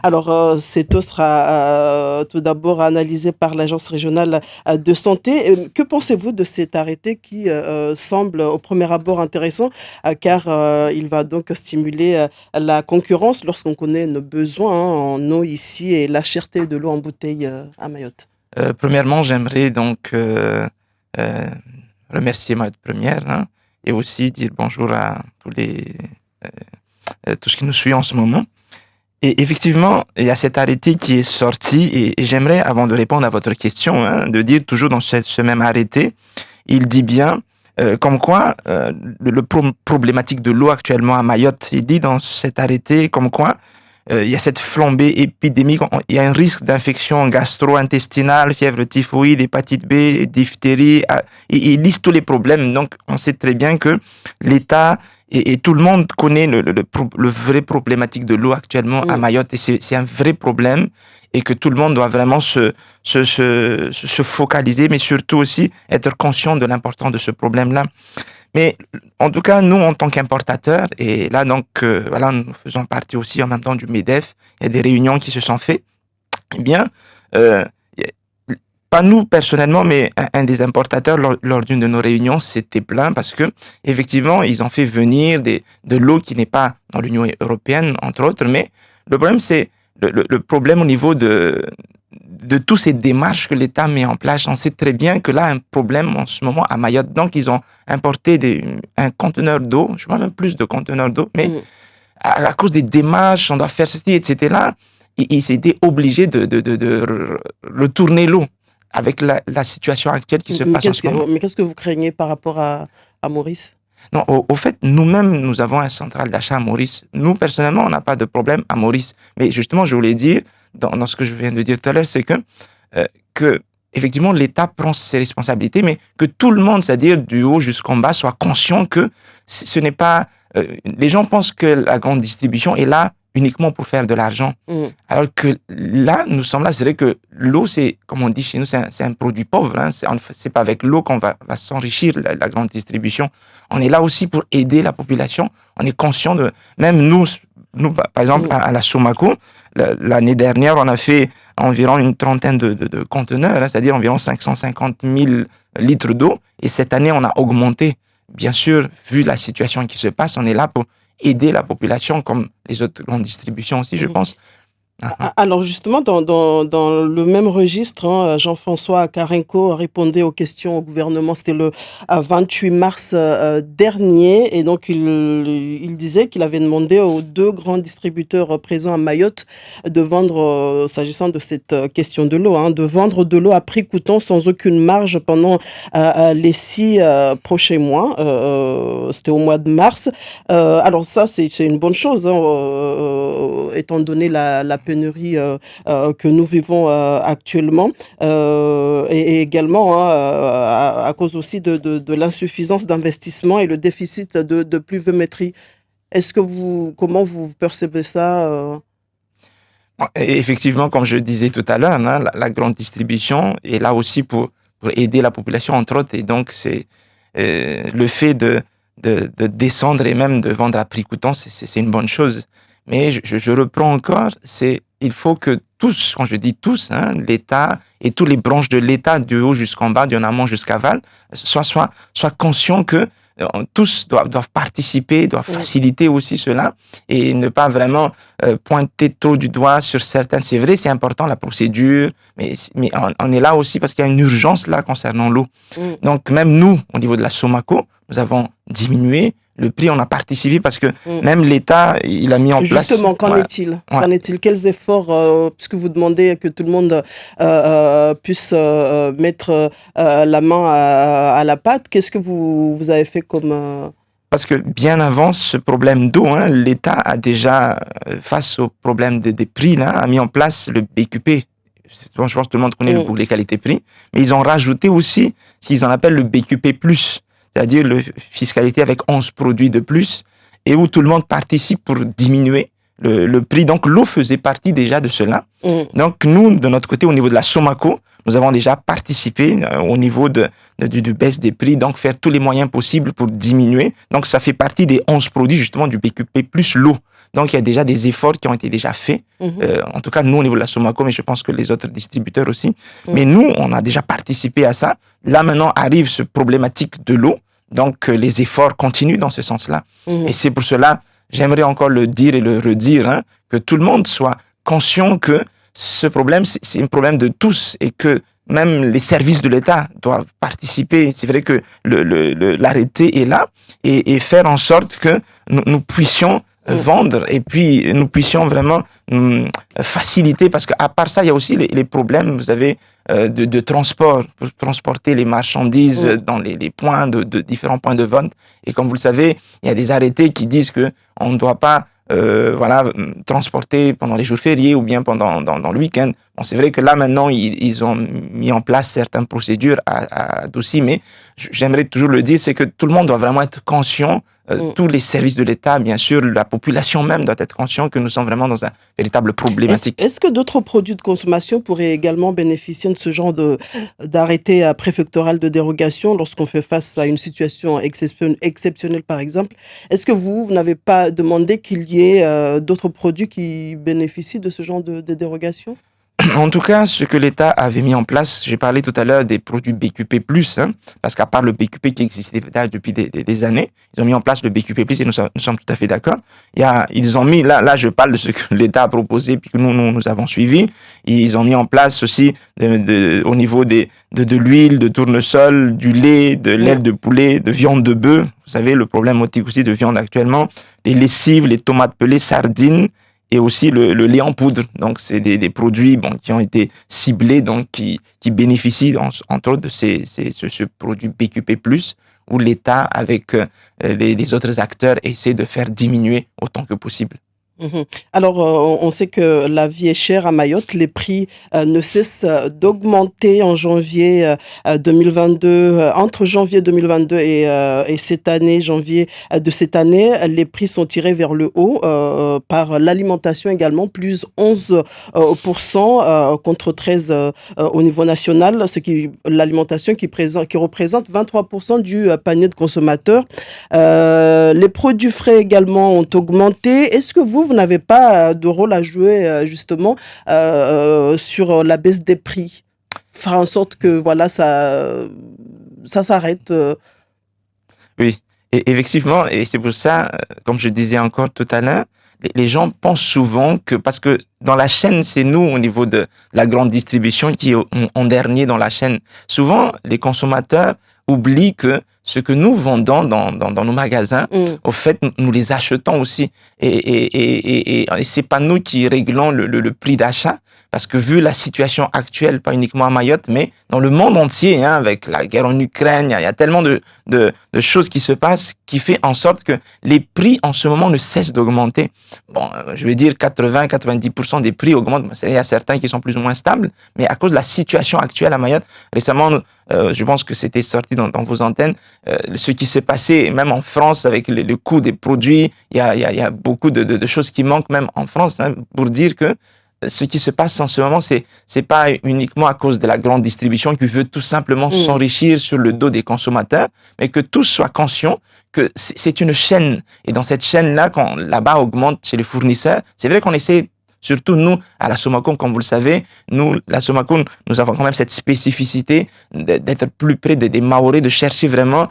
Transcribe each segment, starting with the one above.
Alors, cette eau sera tout d'abord analysée par l'Agence régionale de santé. Que pensez-vous de cet arrêté qui semble au premier abord intéressant, car il va donc stimuler la concurrence lorsqu'on connaît nos besoins en eau ici et la cherté de l'eau en bouteille à Mayotte? Premièrement, j'aimerais donc euh, remercier Mayotte Première, hein, et aussi dire bonjour à tous ceux qui nous suivent en ce moment. Et effectivement, il y a cet arrêté qui est sorti et j'aimerais, avant de répondre à votre question, hein, de dire toujours dans ce même arrêté, il dit bien comme quoi problématique de l'eau actuellement à Mayotte, il dit dans cet arrêté comme quoi il y a cette flambée épidémique, il y a un risque d'infection gastro-intestinale, fièvre typhoïde, hépatite B, diphtérie, il liste tous les problèmes. Donc on sait très bien que l'État et tout le monde connaît le vrai problématique de l'eau actuellement à Mm. Mayotte et c'est un vrai problème et que tout le monde doit vraiment se focaliser, mais surtout aussi être conscient de l'importance de ce problème-là. Mais en tout cas, nous, en tant qu'importateurs, et là, donc, voilà, nous faisons partie aussi en même temps du MEDEF, il y a des réunions qui se sont faites, eh bien, euh, pas nous personnellement, mais un des importateurs, lors d'une de nos réunions, s'était plaint parce que, effectivement, ils ont fait venir de l'eau qui n'est pas dans l'Union européenne, entre autres, mais le problème, c'est le problème au niveau de toutes ces démarches que l'État met en place. On sait très bien que là, un problème en ce moment à Mayotte. Donc, ils ont importé un conteneur d'eau, je crois même plus de conteneurs d'eau, mais Mm. à cause des démarches, on doit faire ceci, etc., ils étaient obligés de retourner l'eau avec la situation actuelle qui se Mais passe en ce moment. qu'est-ce que vous craignez par rapport à Maurice? Non, au fait, nous-mêmes, nous avons un central d'achat à Maurice. Nous, personnellement, on n'a pas de problème à Maurice. Mais justement, je voulais dire, dans ce que je viens de dire tout à l'heure, c'est que effectivement, l'État prend ses responsabilités, mais que tout le monde, c'est-à-dire du haut jusqu'en bas, soit conscient que ce n'est pas... les gens pensent que la grande distribution est là uniquement pour faire de l'argent. Mm. Alors que là, nous sommes là, c'est vrai que l'eau, c'est, comme on dit chez nous, c'est un produit pauvre. Hein. C'est pas avec l'eau qu'on va s'enrichir, la grande distribution. On est là aussi pour aider la population. On est conscient de... Même nous par exemple, Mm. à la Somaco, l'année dernière, on a fait environ une trentaine de conteneurs, hein, c'est-à-dire environ 550 000 litres d'eau. Et cette année, on a augmenté. Bien sûr, vu la situation qui se passe, on est là pour aider la population, comme les autres grandes distributions aussi, je Mm. pense. Ah, ah. Alors justement, dans le même registre, Jean-François Carenco répondait aux questions au gouvernement, c'était le 28 mars dernier, et donc il disait qu'il avait demandé aux deux grands distributeurs présents à Mayotte de vendre, s'agissant de cette question de l'eau, de vendre de l'eau à prix coûtant sans aucune marge pendant les 6 prochains mois. C'était au mois de mars. Alors ça, c'est une bonne chose, étant donné la pénurie que nous vivons actuellement, et également à cause aussi de l'insuffisance d'investissement et le déficit de pluviométrie. Comment vous percevez ça Et effectivement, comme je disais tout à l'heure, hein, la grande distribution est là aussi pour aider la population, entre autres. Et donc, c'est le fait de descendre et même de vendre à prix coûtant, c'est une bonne chose. Mais je reprends encore, il faut que tous, quand je dis tous, hein, l'État et toutes les branches de l'État, du haut jusqu'en bas, en amont jusqu'à aval, soient conscients que tous doivent participer, doivent Mm. faciliter aussi cela et ne pas vraiment pointer trop du doigt sur certains. C'est vrai, c'est important la procédure, mais on est là aussi parce qu'il y a une urgence là concernant l'eau. Mm. Donc même nous, au niveau de la Somaco, nous avons diminué le prix, on a participé parce que Mm. même l'État, il a mis en place... Justement, qu'en Ouais, est-il? ouais. Qu'en est-il? Quels efforts, puisque vous demandez que tout le monde puisse mettre la main à la pâte, qu'est-ce que vous avez fait comme... Parce que bien avant ce problème d'eau, hein, l'État a déjà, face au problème des prix, là, a mis en place le BQP. Bon, je pense que tout le monde connaît le Mm. bouclier qualité-prix, mais ils ont rajouté aussi ce qu'ils en appellent le BQP+, c'est-à-dire le fiscalité avec 11 produits de plus, et où tout le monde participe pour diminuer le prix. Donc l'eau faisait partie déjà de cela. Mm. Donc nous, de notre côté, au niveau de la Somaco, nous avons déjà participé au niveau du baisse des prix, donc faire tous les moyens possibles pour diminuer. Donc ça fait partie des 11 produits justement du BQP plus l'eau. Donc, il y a déjà des efforts qui ont été déjà faits. En tout cas, nous, au niveau de la Somaco, mais je pense que les autres distributeurs aussi. Mais nous, on a déjà participé à ça. Là, maintenant, arrive ce problématique de l'eau. Donc, les efforts continuent dans ce sens-là. Et c'est pour cela, j'aimerais encore le dire et le redire, hein, que tout le monde soit conscient que ce problème, c'est un problème de tous et que même les services de l'État doivent participer. C'est vrai que l'arrêté est là et faire en sorte que nous puissions vendre et puis nous puissions vraiment faciliter, parce qu'à part ça, il y a aussi les problèmes, vous avez, de transport, pour transporter les marchandises dans les points de différents points de vente. Et comme vous le savez, il y a des arrêtés qui disent que on ne doit pas transporter pendant les jours fériés ou bien pendant dans le week-end. Bon, c'est vrai que là, maintenant, ils ont mis en place certaines procédures à Dossi, mais j'aimerais toujours le dire, c'est que tout le monde doit vraiment être conscient, tous les services de l'État, bien sûr, la population même doit être conscient que nous sommes vraiment dans un véritable problématique. Est-ce que d'autres produits de consommation pourraient également bénéficier de ce genre d'arrêté préfectoral de dérogation lorsqu'on fait face à une situation exceptionnelle, par exemple? Est-ce que vous n'avez pas demandé qu'il y ait d'autres produits qui bénéficient de ce genre de dérogation? En tout cas, ce que l'État avait mis en place, j'ai parlé tout à l'heure des produits BQP+, hein, parce qu'à part le BQP qui existait depuis des années, ils ont mis en place le BQP+, et nous sommes tout à fait d'accord. Ils ont mis, là, je parle de ce que l'État a proposé, puis que nous avons suivi. Ils ont mis en place aussi, au niveau de l'huile, de tournesol, du lait, de l'aile de poulet, de viande de bœuf. Vous savez, le problème aussi de viande actuellement, les lessives, les tomates pelées, sardines, et aussi le lait en poudre. Donc, c'est des produits qui ont été ciblés, donc qui bénéficient, entre autres, de ce produit BQP+, où l'État, avec les autres acteurs, essaie de faire diminuer autant que possible. Alors, on sait que la vie est chère à Mayotte. Les prix ne cessent d'augmenter en janvier 2022. Entre janvier 2022 et cette année, janvier de cette année, les prix sont tirés vers le haut par l'alimentation également, plus 11% contre 13% au niveau national. L'alimentation qui représente 23% du panier de consommateurs. Les produits frais également ont augmenté. Est-ce que vous n'avez pas de rôle à jouer justement sur la baisse des prix, faire en sorte que voilà ça s'arrête? Oui, et effectivement, et c'est pour ça, comme je disais encore tout à l'heure, les gens pensent souvent que, parce que dans la chaîne, c'est nous au niveau de la grande distribution qui est en dernier dans la chaîne. Souvent, les consommateurs oublient que ce que nous vendons dans nos magasins, au fait, nous les achetons aussi. Et c'est pas nous qui réglons le prix d'achat, parce que vu la situation actuelle, pas uniquement à Mayotte, mais dans le monde entier, hein, avec la guerre en Ukraine, il y a tellement de choses qui se passent qui fait en sorte que les prix en ce moment ne cessent d'augmenter. Bon, je vais dire 80-90% des prix augmentent. Il y a certains qui sont plus ou moins stables, mais à cause de la situation actuelle à Mayotte, récemment, je pense que c'était sorti dans vos antennes, ce qui s'est passé même en France avec le coût des produits, il y a beaucoup de choses qui manquent même en France, hein, pour dire que ce qui se passe en ce moment, c'est pas uniquement à cause de la grande distribution qui veut tout simplement s'enrichir sur le dos des consommateurs, mais que tous soient conscients que c'est une chaîne. Et dans cette chaîne-là, quand là-bas augmente chez les fournisseurs, c'est vrai qu'on essaie, surtout nous, à la Somaco, comme vous le savez, nous, la Somaco, nous avons quand même cette spécificité d'être plus près des Mahorais, de chercher vraiment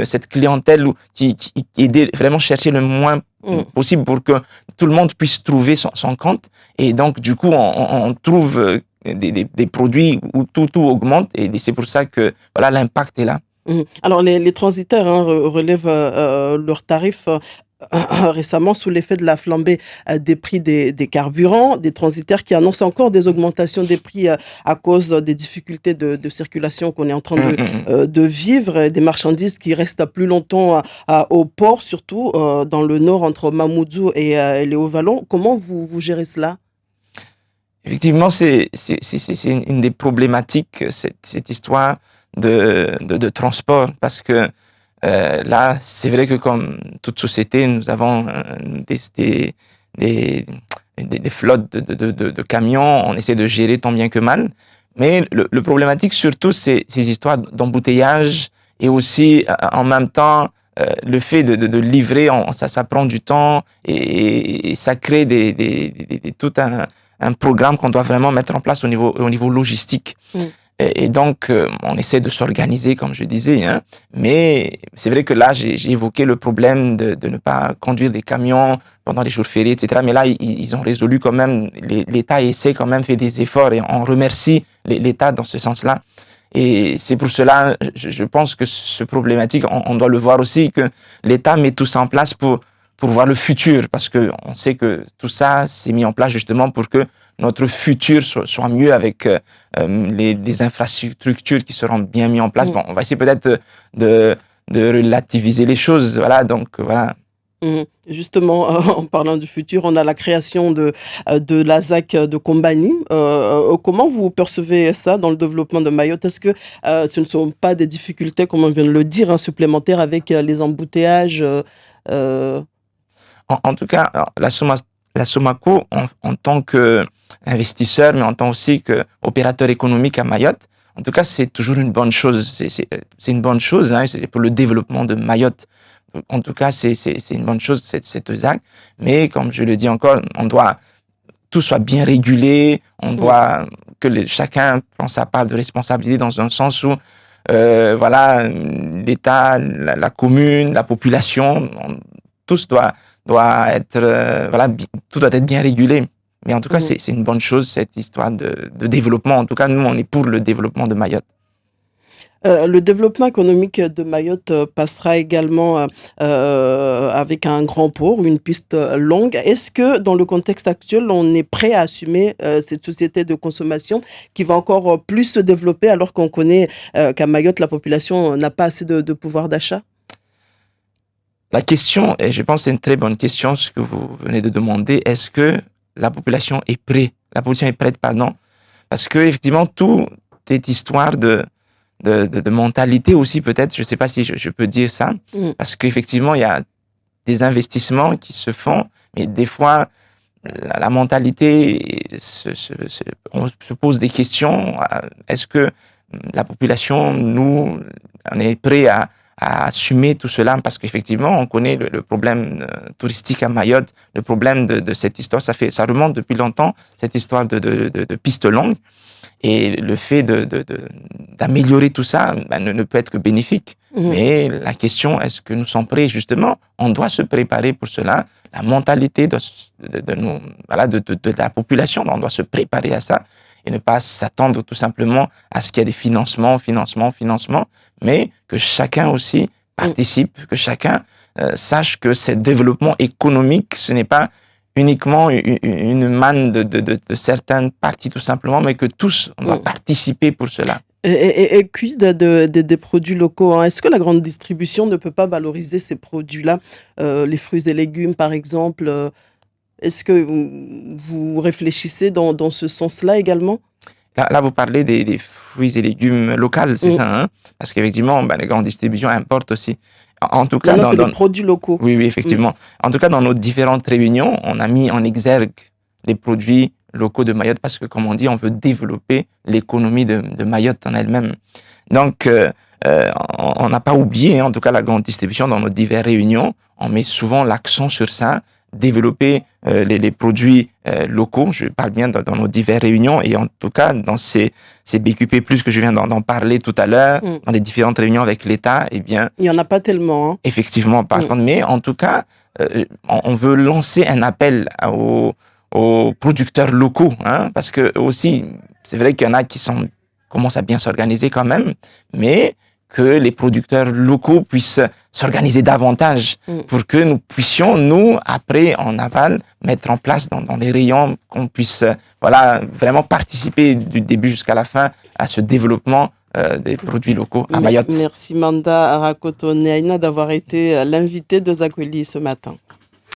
cette clientèle qui est vraiment chercher le moins possible pour que tout le monde puisse trouver son compte. Et donc, du coup, on trouve des produits où tout augmente, et c'est pour ça que voilà, l'impact est là. Alors, les transitaires relèvent leurs tarifs récemment sous l'effet de la flambée des prix des carburants, des transitaires qui annoncent encore des augmentations des prix à cause des difficultés de circulation qu'on est en train de vivre, des marchandises qui restent plus longtemps au port, surtout dans le nord entre Mamoudzou et les Hauts-Vallons. Comment vous gérez cela? Effectivement, c'est une des problématiques, cette histoire de transport, parce que là, c'est vrai que comme toute société, nous avons des flottes de camions, on essaie de gérer tant bien que mal, mais le problématique surtout, c'est ces histoires d'embouteillage et aussi en même temps le fait de livrer, ça prend du temps et ça crée tout un programme qu'on doit vraiment mettre en place au niveau logistique. Et donc, on essaie de s'organiser, comme je disais, hein, mais c'est vrai que là, j'ai évoqué le problème de ne pas conduire des camions pendant les jours fériés, etc. Mais là, ils ont résolu quand même, l'État essaie quand même, fait des efforts et on remercie l'État dans ce sens-là. Et c'est pour cela, je pense que ce problématique, on doit le voir aussi, que l'État met tout ça en place pour voir le futur, parce que on sait que tout ça s'est mis en place justement pour que notre futur soit mieux avec les infrastructures qui seront bien mises en place. Bon, on va essayer peut-être de relativiser les choses, voilà, donc voilà. Justement, en parlant du futur, on a la création de la ZAC de Kombani. Comment vous percevez ça dans le développement de Mayotte? Est-ce que ce ne sont pas des difficultés, comme on vient de le dire, supplémentaires avec les embouteillages En tout cas, la Somaco, en tant qu'investisseur, mais en tant aussi qu'opérateur économique à Mayotte, en tout cas, c'est toujours une bonne chose. C'est une bonne chose, hein, c'est pour le développement de Mayotte. En tout cas, c'est une bonne chose, cette ZAC. Mais comme je le dis encore, on doit tout soit bien régulé, on doit que chacun prend sa part de responsabilité dans un sens où voilà, l'État, la commune, la population, tous doit être voilà, tout doit être bien régulé. Mais en tout cas, c'est une bonne chose, cette histoire de développement. En tout cas, nous, on est pour le développement de Mayotte. Le développement économique de Mayotte passera également avec un grand port, une piste longue. Est-ce que dans le contexte actuel, on est prêt à assumer cette société de consommation qui va encore plus se développer alors qu'on connaît qu'à Mayotte, la population n'a pas assez de pouvoir d'achat? La question, et je pense que c'est une très bonne question, ce que vous venez de demander, est-ce que la population est prête? La population est prête, pardon. Parce que effectivement, tout est histoire de mentalité aussi, peut-être, je ne sais pas si je peux dire ça, parce qu'effectivement, il y a des investissements qui se font, mais des fois, la mentalité, on se pose des questions. Est-ce que la population, nous, on est prêt à assumer tout cela? Parce qu'effectivement, on connaît le problème touristique à Mayotte, le problème de cette histoire, ça remonte depuis longtemps, cette histoire de pistes longues. Et le fait d'améliorer tout ça ne peut être que bénéfique. Mais la question, est-ce que nous sommes prêts? Justement, on doit se préparer pour cela. La mentalité de la population, on doit se préparer à ça et ne pas s'attendre tout simplement à ce qu'il y ait des financements, mais que chacun aussi participe, que chacun sache que ce développement économique, ce n'est pas uniquement une manne de certaines parties tout simplement, mais que tous, on doit participer pour cela. Et quid des produits locaux, hein? Est-ce que la grande distribution ne peut pas valoriser ces produits-là, les fruits et légumes par exemple? Est-ce que vous réfléchissez dans ce sens-là également? Là, vous parlez des fruits et légumes locaux, c'est ça, hein? Parce qu'effectivement, les grandes distributions importent aussi. En tout cas, c'est des produits locaux. Oui, effectivement. En tout cas, dans nos différentes réunions, on a mis en exergue les produits locaux de Mayotte parce que, comme on dit, on veut développer l'économie de Mayotte en elle-même. Donc, on n'a pas oublié, en tout cas, la grande distribution dans nos diverses réunions. On met souvent l'accent sur ça, développer les produits locaux. Je parle bien dans nos diverses réunions et en tout cas, dans ces BQP+, que je viens d'en parler tout à l'heure, dans les différentes réunions avec l'État, eh bien... Il n'y en a pas tellement, hein. Effectivement, par contre, mais en tout cas, on veut lancer un appel aux producteurs locaux, hein, parce que aussi, c'est vrai qu'il y en a qui commencent à bien s'organiser quand même, mais que les producteurs locaux puissent s'organiser davantage pour que nous puissions, nous, après, en aval, mettre en place dans les rayons, qu'on puisse voilà, vraiment participer du début jusqu'à la fin à ce développement des produits locaux à Mayotte. Merci Manda Arakoto Neaina d'avoir été l'invité de Zakweli ce matin.